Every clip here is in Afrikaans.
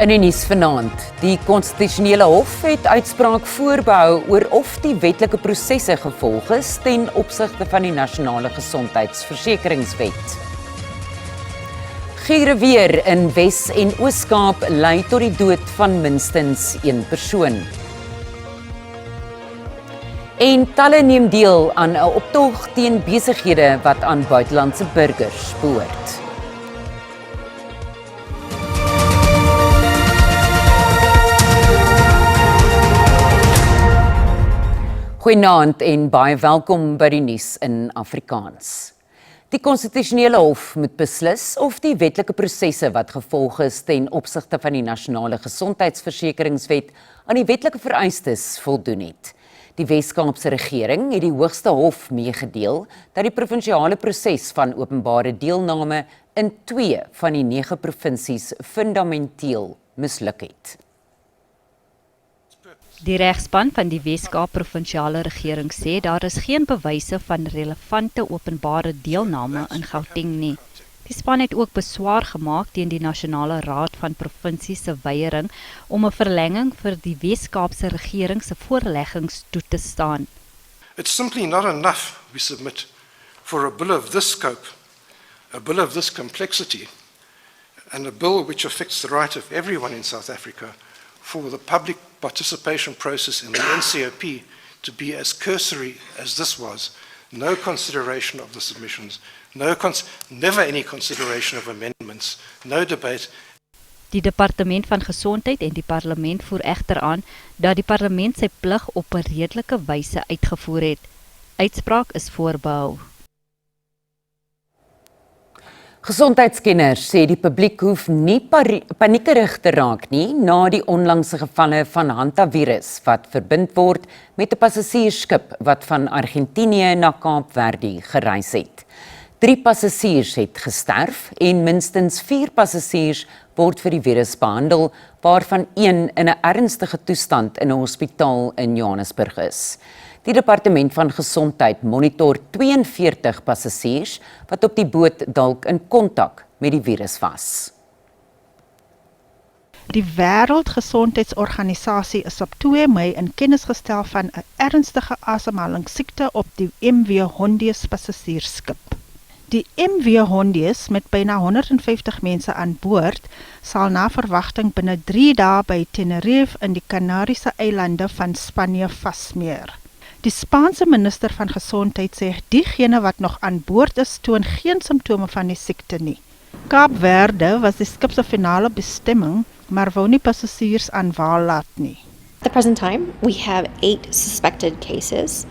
In die nuus vanaand, die konstitusionele hof het uitspraak voorbehou oor of die wetlike prosesse gevolg is ten opsigte van die nasionale gesondheidsversekeringswet. Giere weer in Wes- en Oos-Kaap lei tot die dood van minstens een persoon. En talle neem deel aan 'n optog teen besighede wat aan buitelandse burgers behoort. Goeienaand en baie welkom by die nuus in Afrikaans. Die konstitusionele hof moet beslis of die wetlike prosesse wat gevolg is ten opsigte van die nasionale gesondheidsversekeringswet aan die wetlike vereistes voldoen het. Die Wes-Kaapse regering het die hoogste hof meegedeel dat die provinsiale proses van openbare deelname in 2 van die 9 provinsies fundamenteel misluk het. Die regspan van die Wes-Kaap provinsiale regering sê daar is geen bewyse van relevante openbare deelname in Gauteng nie. Die span het ook beswaar gemaak teen die Nasionale Raad van Provinsies se weiering om 'n verlenging vir die Wes-Kaapse regering se voorleggings toe te staan. It's simply not enough, we submit, for a bill of this scope, a bill of this complexity, and a bill which affects the right of everyone in South Africa, for the public participation process in the NCOP to be as cursory as this was. No consideration of the submissions, never any consideration of amendments, no debate. Die Departement van Gesondheid en die Parlement voer egter aan dat die Parlement sy plig op 'n redelike wyse uitgevoer het. Uitspraak is voorbehou. Gesondheidskenners sê die publiek hoef nie paniekerig te raak nie na die onlangse gevalle van hantavirus wat verbind word met 'n passasiersskip wat van Argentinië na Kaapverde gereis het. 3 passasiers het gesterf en minstens 4 passasiers word vir die virus behandel, waarvan 1 in 'n ernstige toestand in 'n hospitaal in Johannesburg is. Die Departement van Gesondheid monitor 42 passasiers wat op die boot dalk in kontak met die virus was. Die Wêreldgesondheidsorganisasie is op 2 Mei in kennis gestel van 'n ernstige asemhalingssiekte op die MV Hondius passasiersskip. Die MV Hondius met byna 150 mense aan boord sal na verwagting binne 3 dae by Tenerife in die Kanariese eilande van Spanje vasmeer. Die Spaanse minister van Gesondheid sê diegene wat nog aan boord is toon geen simptome van die siekte nie. Kaapverde was die skip se finale bestemming, maar wou nie passasiers aan waal laat nie. At the present time, we have 8 suspected cases,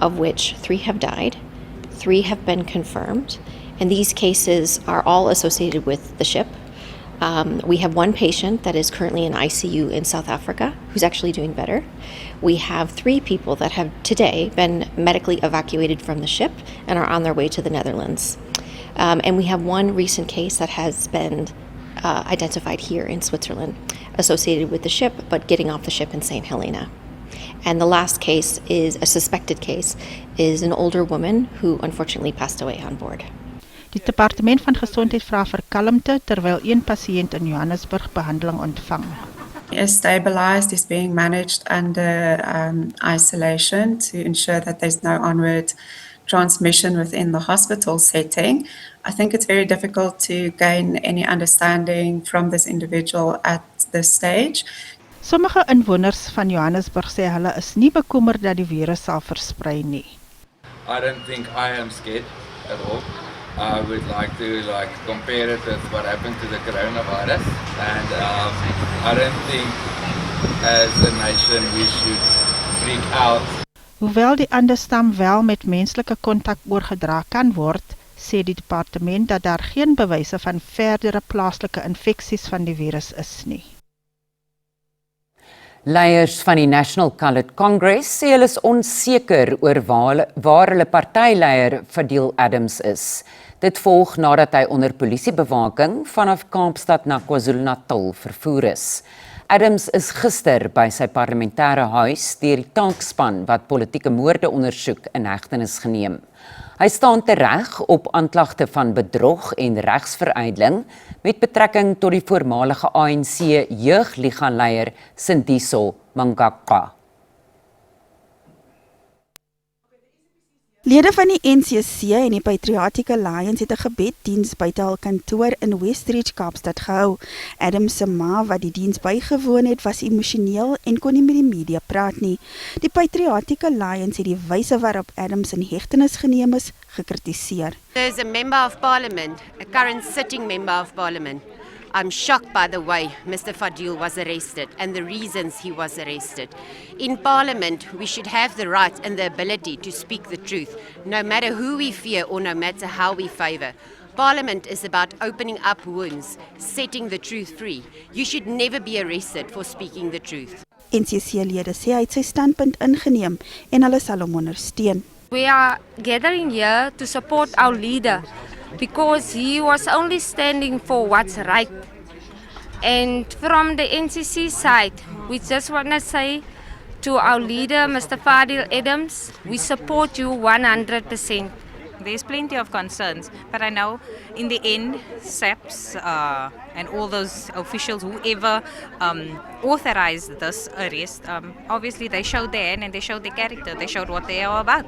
of which 3 have died, 3 have been confirmed, and these cases are all associated with the ship. We have 1 patient that is currently in ICU in South Africa, who's actually doing better. We have 3 people that have today been medically evacuated from the ship and are on their way to the Netherlands. And we have 1 recent case that has been identified here in Switzerland, associated with the ship, but getting off the ship in St. Helena. And the last case is a suspected case, is an older woman who unfortunately passed away on board. Die Departement van Gesondheid vra vir kalmte terwyl 1 pasiënt in Johannesburg behandeling ontvang. Is stabilized, is being managed under isolation to ensure that there's no onward transmission within the hospital setting. I think it's very difficult to gain any understanding from this individual at this stage. Sommige inwoners van Johannesburg sê hulle is nie bekommerd dat die virus sal versprei nie. I don't think I am scared at all. I would like to compare it with what happened to the coronavirus, and I don't think as a nation we should freak out. Hoewel die ander stam wel met menslike kontak oorgedra kan word, sê die departement dat daar geen bewyse van verdere plaaslike infeksies van die virus is nie. Leiers van die National Coloured Congress sê hulle is onseker oor waar hulle partyleier Fadil Adams is. Dit volg nadat hy onder polisiebewaking vanaf Kaapstad na KwaZulu-Natal vervoer is. Adams is gister by sy parlementêre huis deur die taakspan wat politieke moorde ondersoek in hegtenis geneem. Hy staan tereg op aanklagte van bedrog en regsveruideling met betrekking tot die voormalige ANC jeugliga-leier Sindiso Mangagwa. Lede van die NCC en die Patriotic Alliance het 'n gebeddiens buite hul kantoor in Westridge, Kaapstad gehou. Adams se ma, wat die diens bygewoon het, was emosioneel en kon nie met die media praat nie. Die Patriotic Alliance het die wyse waarop Adams in hegtenis geneem is, gekritiseer. There's a member of parliament, a current sitting member of parliament. I'm shocked by the way Mr. Fadil was arrested and the reasons he was arrested. In Parliament, we should have the right and the ability to speak the truth, no matter who we fear or no matter how we favour. Parliament is about opening up wounds, setting the truth free. You should never be arrested for speaking the truth. NCC-lede sê hy het sy standpunt ingeneem en hulle sal hom ondersteun. We are gathering here to support our leader because he was only standing for what's right. And from the NCC side, we just want to say to our leader, Mr. Fadil Adams, we support you 100%. There's plenty of concerns, but I know in the end, SAPS and all those officials, whoever authorized this arrest, obviously they showed their hand and they showed their character, they showed what they are about.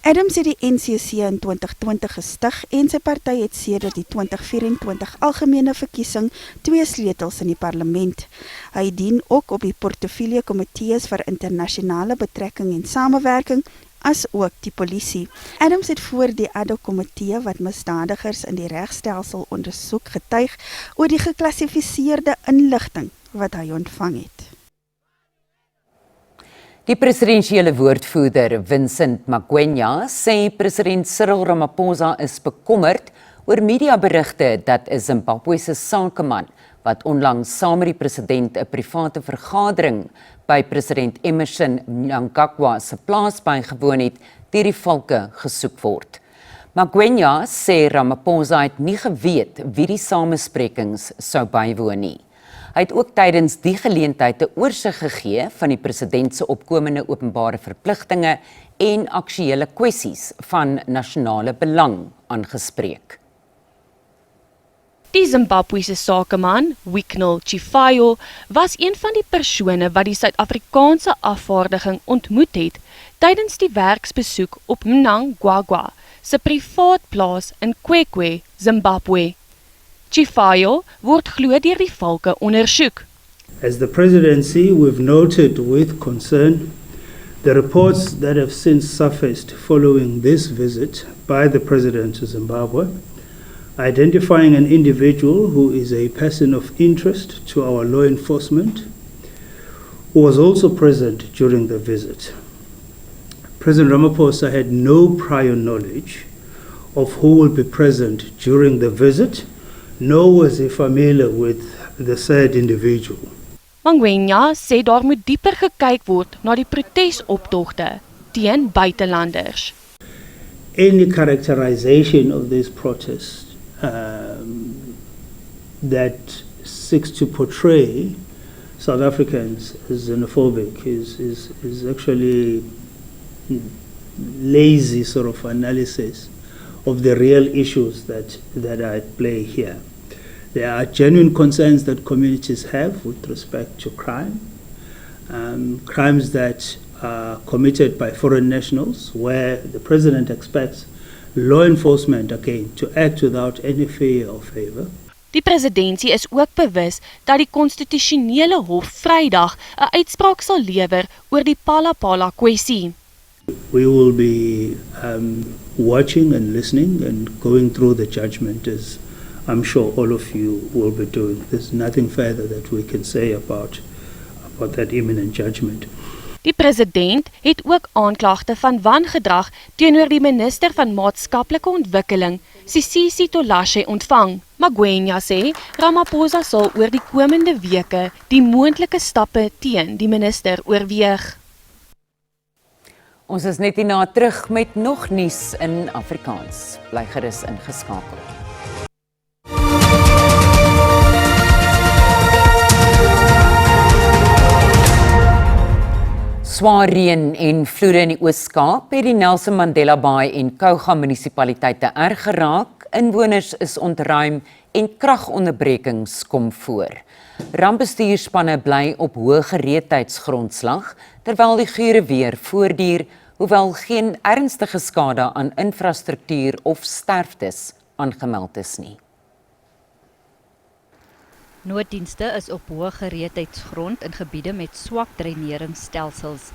Adams het die NCC in 2020 gestig en sy party het sedert die 2024 algemene verkiesing 2 sleutels in die parlement. Hy dien ook op die portefeulje komitees vir internasionale betrekking en samewerking, as ook die polisie. Adams het voor die ad hoc komitee wat misdadigers in die regstelsel ondersoek getuig oor die geklassifiseerde inligting wat hy ontvang het. Die presidensiële woordvoerder Vincent Magwenya sê president Cyril Ramaphosa is bekommerd oor mediaberigte dat 'n Zimbabwese sakeman wat onlangs saam met die president 'n private vergadering by president Emmerson Mnangagwa se plaas bygewoon het, deur die valke gesoek word. Magwenya sê Ramaphosa het nie geweet wie die samesprekings sou bywoon nie. Hy het ook tydens die geleentheid 'n oorsig gegee van die president se opkomende openbare verpligtinge en aktuelle kwessies van nasionale belang aangespreek. Die Zimbabwese sakeman, Wicknell Chifayo, was een van die persone wat die Suid-Afrikaanse afvaardiging ontmoet het tydens die werksbesoek op Mnangagwa se privaat plaas in Kwekwe, Zimbabwe. Chifayo word glo deur die valke ondersoek. As the presidency, we've noted with concern the reports that have since surfaced following this visit by the president to Zimbabwe, identifying an individual who is a person of interest to our law enforcement, who was also present during the visit. President Ramaphosa had no prior knowledge of who will be present during the visit, nor was he familiar with the said individual. Magwenya sê daar moet dieper gekyk word na die protesoptogte teen buitelanders. Any characterization of this protest that seeks to portray South Africans as xenophobic is actually lazy sort of analysis of the real issues that are at play here. There are genuine concerns that communities have with respect to crime, crimes that are committed by foreign nationals, where the president expects law enforcement again to act without any fear or favor. Die presidentsie is ook bewus dat die konstitusionele hof Vrydag 'n uitspraak sal lewer oor die Phala-Phala kwessie. We will be watching and listening and going through the judgment, as I'm sure all of you will be doing. There's nothing further that we can say about that imminent judgment. Die president het ook aanklagte van wangedrag teenoor die minister van maatskaplike ontwikkeling, Sisisi Tolashe, ontvang. Magwenya sê Ramaphosa sal oor die komende weke die moontlike stappe teen die minister oorweeg. Ons is net hierna terug met nog nuus in Afrikaans. Bly gerus ingeskakel. Swaar reën en vloede in die Oos-Kaap het die Nelson Mandela Bay en Kouga munisipaliteite erg geraak. Inwoners is ontruim en kragonderbrekings kom voor. Rampbestuurspanne bly op hoë gereedheidsgrondslag terwyl die gure weer voortduur, hoewel geen ernstige skade aan infrastruktuur of sterftes aangemeld is nie. Nooddienste is op hoë gereedheidsgrond in gebiede met swak dreineringstelsels.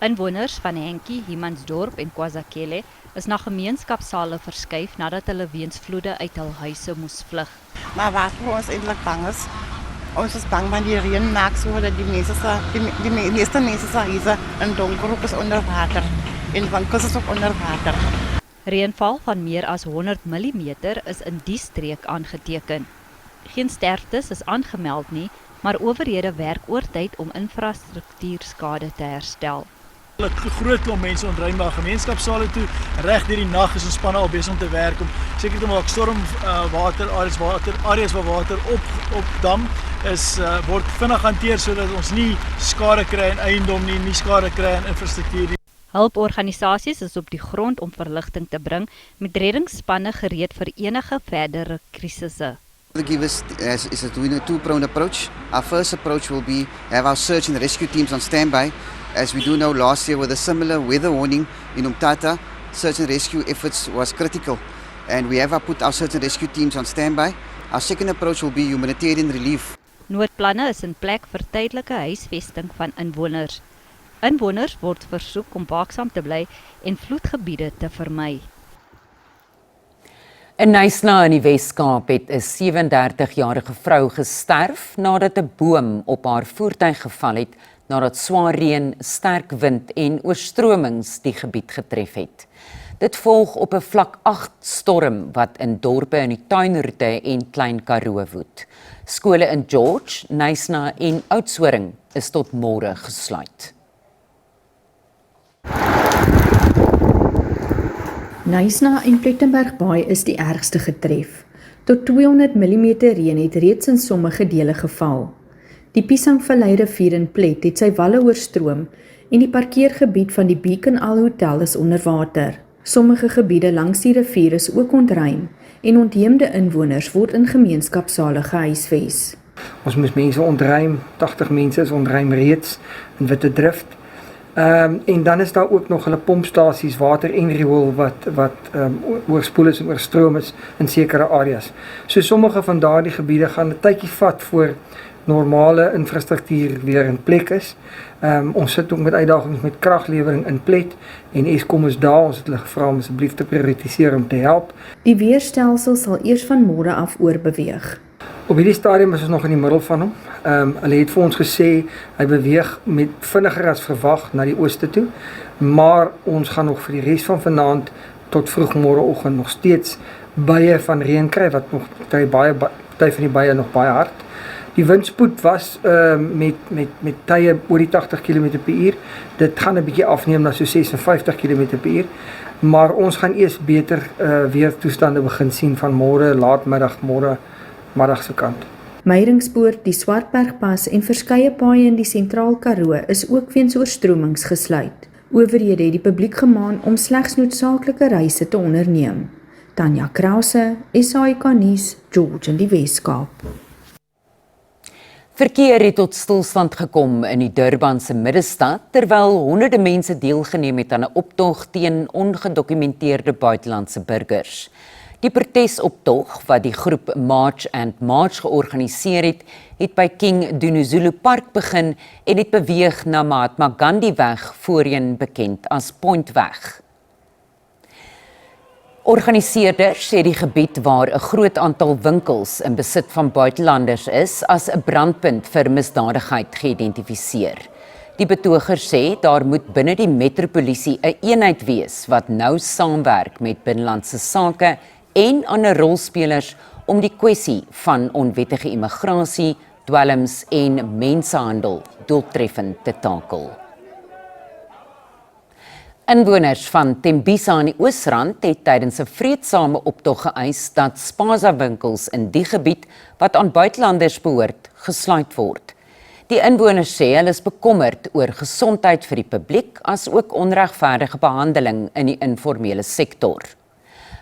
Inwoners van Henkie, Humansdorp en KwaZakele is na gemeenskapsale verskuif nadat hulle weens vloede uit hul huise moes vlug. Maar waarvoor ons eintlik bang is, ons is bang want die reën maak so dat die meeste mense se huise in donkerhoek is onder water en van kus is ook onder water. Reënval van meer as 100 mm is in die streek aangeteken. Geen sterftes is aangemeld nie, maar owerhede werk oortyd om infrastruktuurskade te herstel. 'n Groot klomp mense ontruim na gemeenskapsale toe. Reg deur die nag is ons spanne al besig om te werk om seker te maak stormwater areas waar water opdam is word vinnig hanteer sodat ons nie skade kry in eiendom nie skade kry in infrastruktuur nie. Hulporganisasies is op die grond om verligting te bring met reddingsspanne gereed vir enige verdere krisisse. The Givers is doing a two-pronged approach. Our first approach will be have our search and rescue teams on standby. As we do know, last year with a similar weather warning in Umtata, search and rescue efforts was critical. And we have put our search and rescue teams on standby. Our second approach will be humanitarian relief. Noodplanne is in plek vir tydelike huisvesting van inwoners. Inwoners word versoek om waaksaam te bly en vloedgebiede te vermy. In Knysna in die Wes-Kaap het 'n 37-jarige vrou gesterf nadat 'n boom op haar voertuig geval het nadat swaar reën, sterk wind en oorstromings die gebied getref het. Dit volg op 'n vlak 8 storm wat in dorpe in die Tuinroete en Klein Karoo woed. Skole in George, Knysna en Oudtshoorn is tot môre gesluit. Knysna en Plettenberg Baai is die ergste getref. Tot 200 mm reën het reeds in sommige dele geval. Die Piesangvallei rivier in Plet het sy walle oorstroom en die parkeergebied van die Beacon Al Hotel is onder water. Sommige gebiede langs die rivier is ook ontruim en ontheemde inwoners word in gemeenskapsale gehuisves. Ons moes mense ontruim, 80 mense is ontruim reeds in Wittedrift. En dan is daar ook nog hulle pompstasies, water en riool wat oorspoel is en oorstroom is in sekere areas. So sommige van daardie gebiede gaan 'n tydjie vat voor normale infrastruktuur weer in plek is. Ons sit ook met uitdagings met kraglewering in Plet en Eskom is daar, ons het hulle gevra om asseblief te prioritiseer om te help. Die weerstelsel sal eers van môre af oorbeweeg. Op hierdie stadium is ons nog in die middel van hom. Hulle het vir ons gesê hy beweeg met vinniger as verwag na die ooste toe, maar ons gaan nog vir die res van vanaand tot vroeg môreoggend nog steeds buie van reën kry wat nog party van die buie nog baie hard. Die windspoed was met tye oor die 80 km/h. Dit gaan 'n bietjie afneem na so 56 km/h, maar ons gaan eers beter weer toestande begin sien van môre laatmiddag, môre middag se kant. Meyringspoort, die Swartbergpas en verskeie paaie in die Sentraal Karoo is ook weens oorstromings gesluit. Owerhede het die publiek gemaan om slegs noodsaaklike reise te onderneem. Tanya Krause, SAK nuus, George in die Wes-Kaap. Verkeer het tot stilstand gekom in die Durbanse middestad terwyl honderde mense deelgeneem het aan 'n optog teen ongedokumenteerde buitelandse burgers. Die protesoptog wat die groep March and March georganiseer het by King Dinuzulu Park begin en het beweeg na Mahatma Gandhi weg, voorheen bekend as Pointweg. Organiseerders het die gebied waar 'n groot aantal winkels in besit van buitelanders is as 'n brandpunt vir misdadigheid geïdentifiseer. Die betogers sê daar moet binne die metropolisie 'n eenheid wees wat nou saamwerk met binnelandse sake en ander rolspelers om die kwessie van onwettige immigrasie, dwelms en mensenhandel doeltreffend te takel. Inwoners van Tembisa in die Oosrand het tydens 'n vreedsame optog geëis dat Spaza winkels in die gebied wat aan buitelanders behoort, gesluit word. Die inwoners sê hulle is bekommerd oor gesondheid vir die publiek as ook onregverdige behandeling in die informele sektor.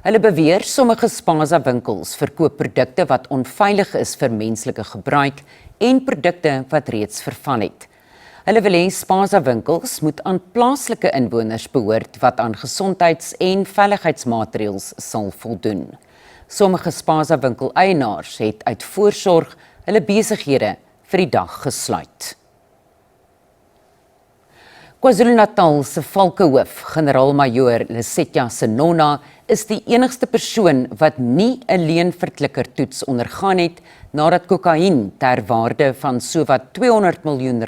Hulle beweer sommige Spaza winkels verkoop produkte wat onveilig is vir menslike gebruik en produkte wat reeds verval het. Hulle wil hê Spaza winkels moet aan plaaslike inwoners behoort wat aan gesondheids- en veiligheidsmaatreëls sal voldoen. Sommige Spaza winkeleienaars het uit voorsorg hulle besighede vir die dag gesluit. KwaZulu-Natal se Valkehoof, generaal-majoor Lesetja Senona, is die enigste persoon wat nie 'n leenverklikkertoets ondergaan het nadat kokain ter waarde van sowat R200 miljoen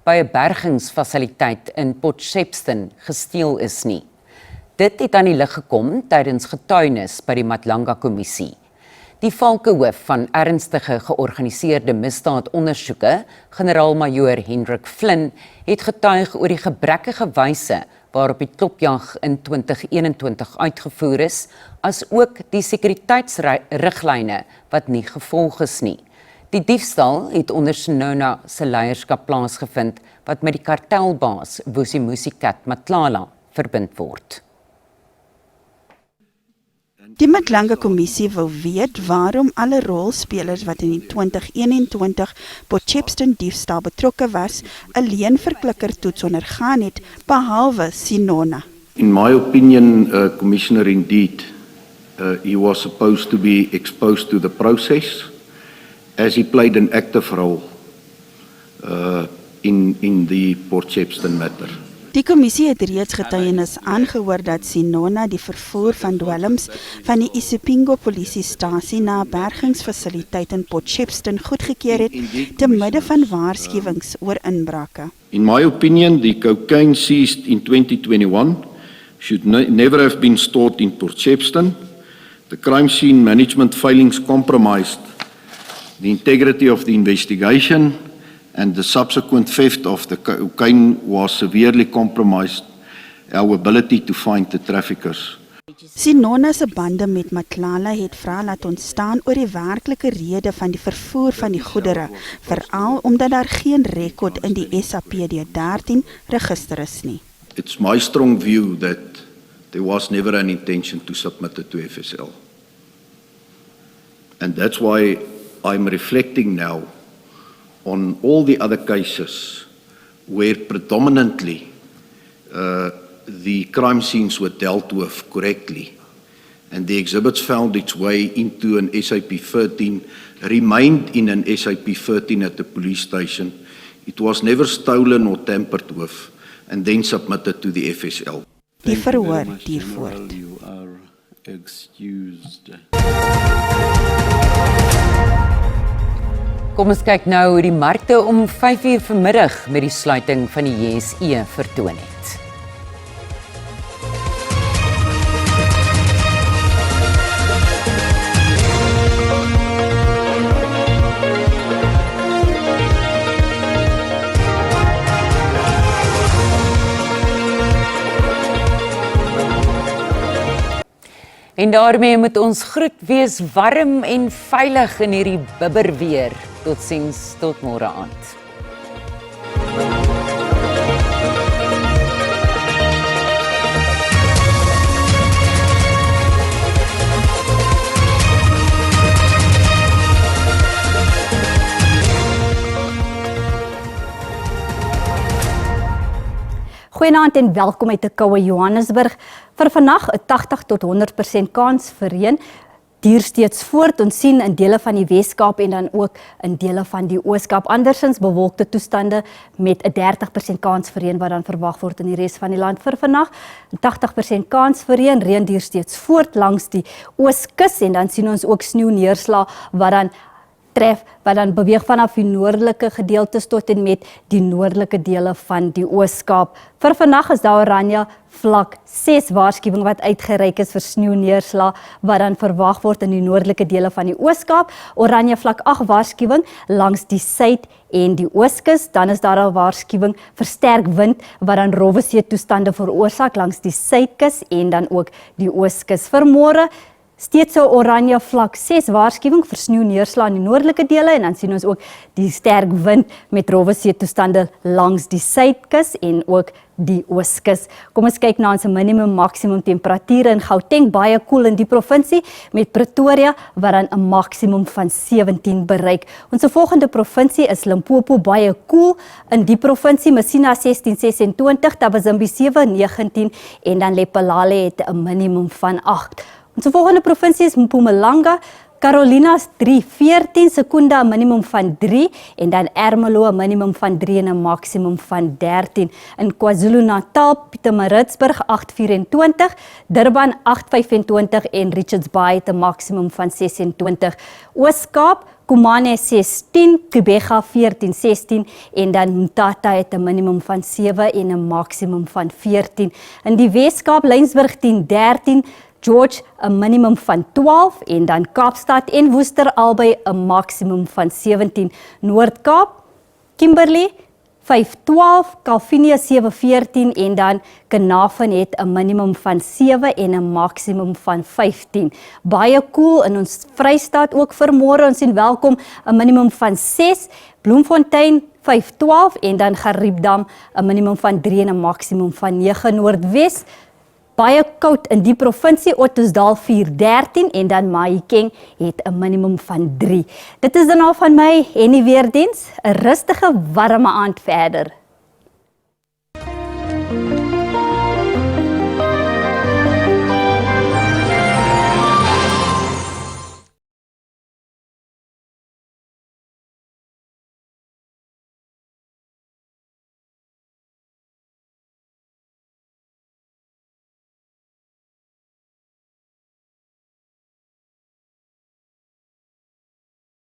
by 'n bergingsfasiliteit in Potchefstroom gesteel is nie. Dit het aan die lig gekom tydens getuienis by die Matlanga-kommissie. Die Valkehoof van ernstige georganiseerde misdaadondersoeke, generaal-majoor Hendrik Flynn, het getuig oor die gebrekkige wyse waarop die klopjag in 2021 uitgevoer is, as ook die sekuriteitsriglyne wat nie gevolg is nie. Die diefstal het onder Senona se leierskap plaasgevind wat met die kartelbaas Vusimusi Kat Matlala verbind word. Die Matlanga-kommissie wil weet waarom alle rolspelers wat in die 2021 Potchefstroom diefstal betrokke was, 'n leenverklikkertoets ondergaan het, behalwe Senona. In my opinion, Commissioner, indeed, he was supposed to be exposed to the process as he played an active role in the Potchefstroom matter. Die kommissie het reeds getuienis aangehoor dat Senona die vervoer van dwelms van die Isipingo polisiestasie na 'n bergingsfasiliteit in Potchefstroom goedgekeur het te midde van waarskuwings oor inbrake. In my opinion, the cocaine seized in 2021 should never have been stored in Potchefstroom. The crime scene management failings compromised the integrity of the investigation, and the subsequent theft of the cocaine was severely compromised our ability to find the traffickers. Senona se bande met Matlala het vrae laat ontstaan oor die werklike rede van die vervoer van die goedere, veral omdat daar geen rekord in die SAPD13 register is nie. It's my strong view that there was never an intention to submit it to FSL. And that's why I'm reflecting now on all the other cases where predominantly the crime scenes were dealt with correctly and the exhibits found its way into an SAP-13, remained in an SAP-13 at the police station. It was never stolen or tampered with and then submitted to the FSL. Die verhoor duur voort. You are excused. Kom ons kyk nou hoe die markte om 5:00 vanmiddag met die sluiting van die JSE vertoon het. En daarmee moet ons groet wees warm en veilig in hierdie bibberweer. Totsiens, tot môre aand. Goeienaand en welkom uit die koue Johannesburg. Vir vandag 'n 80 tot 100% kans vir reën. Duur steeds voort. Ons sien in dele van die Weskaap en dan ook in dele van die Ooskaap andersins bewolkte toestande met 'n 30% kans vir reën wat dan verwag word in die res van die land vir vandag. 'n 80% kans vir reën. Reën duur steeds voort langs die Ooskus en dan sien ons ook sneeuneerslae wat dan beweeg vanaf die noordelike gedeeltes tot en met die noordelike dele van die Ooskaap. Vir vandag is daar oranje vlak 6 waarskuwing wat uitgereik is vir sneeuneerslae wat dan verwag word in die noordelike dele van die Ooskaap. Oranje vlak 8 waarskuwing langs die suid en die Ooskus. Dan is daar 'n waarskuwing vir sterk wind wat dan rowwe see toestande veroorsaak langs die suidkus en dan ook die Ooskus. Vir môre steeds 'n oranje vlak 6 waarskuwing vir sneeuneerslag in die noordelike dele en dan sien ons ook die sterk wind met rowwe see toestande langs die suidkus en ook die ooskus. Kom ons kyk na ons minimum maksimum temperature in Gauteng, baie koel in die provinsie met Pretoria wat dan 'n maksimum van 17 bereik. Ons volgende provinsie is Limpopo, baie koel in die provinsie, Messina 16-26, Tabazimbi 7-19 en dan Lephalale het 'n minimum van 8. Ons volgende provinsie is Mpumalanga, Carolinas 3-14, Secunda 'n minimum van 3 en dan Ermelo 'n minimum van 3 en 'n maksimum van 13. In KwaZulu-Natal, Pietermaritzburg 8-24, Durban 8-25 en Richards Bay het 'n maksimum van 26. Oos-Kaap, Kumane 16, Gqeberha 14-16 en dan Mthatha het 'n minimum van 7 en 'n maksimum van 14. In die Wes-Kaap, Laingsburg 10-13, George 'n minimum van 12 en dan Kaapstad en Worcester albei 'n maksimum van 17. Noord-Kaap, Kimberley 5-12, Kalvinia 7-14 en dan Carnarvon het 'n minimum van 7 en 'n maksimum van 15. Baie koel in ons Vrystaat ook vir môre. Ons sien welkom 'n minimum van 6, Bloemfontein 5-12 en dan Gariepdam 'n minimum van 3 en 'n maksimum van 9. Noordwes baie koud in die provinsie, Ottosdal 4-13 en dan Mahikeng het 'n minimum van 3. Dit is dan al van my en die weerdiens, 'n rustige warme aand verder.